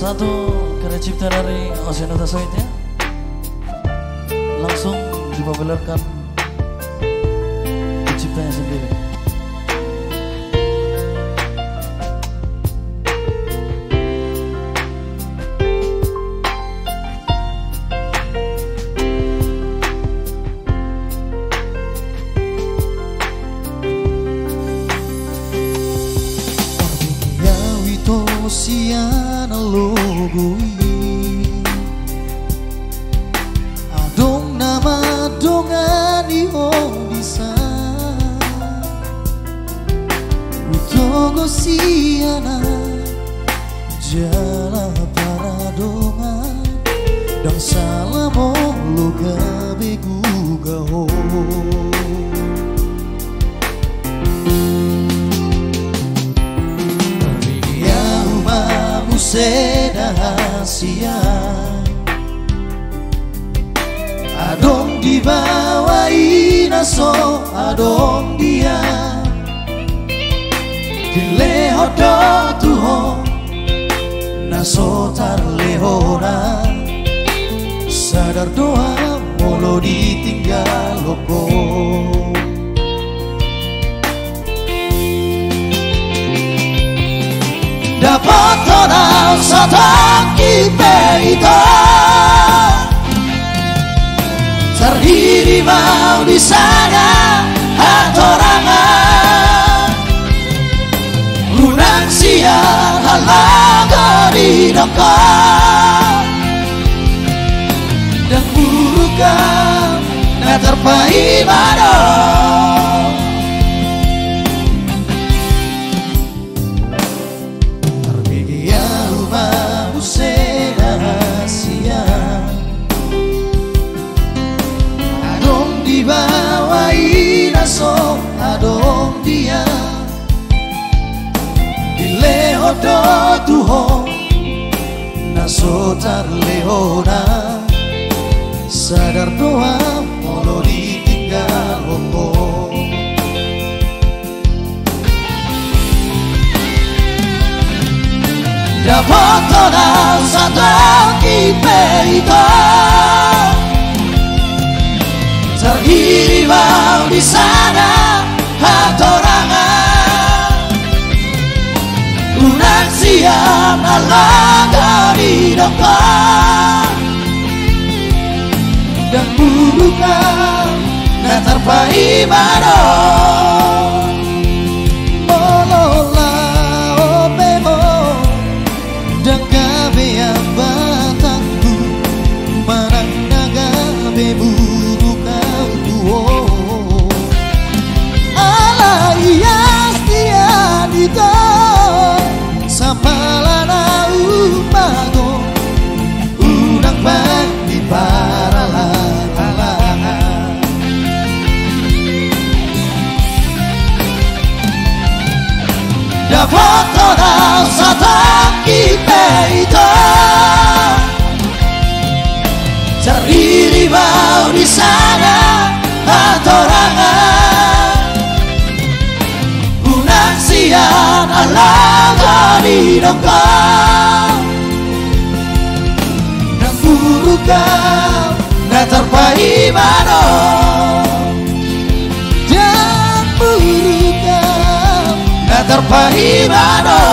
Satu karya cipta dari Oceanata Soit ya. Langsung dipopulerkan penciptanya sendiri. Siana logoi adong nama dongani bisa utogo siana jala para dongan dan salamo loga beguga ho seda hasia adong dibawain aso adong dia dileho do tuho naso tarlehona sadar doa molo ditinggal loko dapat orang satang kipeita terdiri mau di sana hatorangan lunang siang halaga di dekat dan burukan na terpaimano dibawain aso adong dia dileho do tuho naso tarlehona sadar doa molo ditinggal loko dapat orang satu kipeita terdiri mau di sana hatorangan lunang siang alaga di dekat dan bukan na terpaimano molola opemo dan gabe yang batangku marang naga bebu sapalana upago unang bangdi para halangan dapat orang satang kipeita terdiri mau di sana hatorangan unang siang alaga di dekat dan burukan na terpaimano dan burukan na terpaimano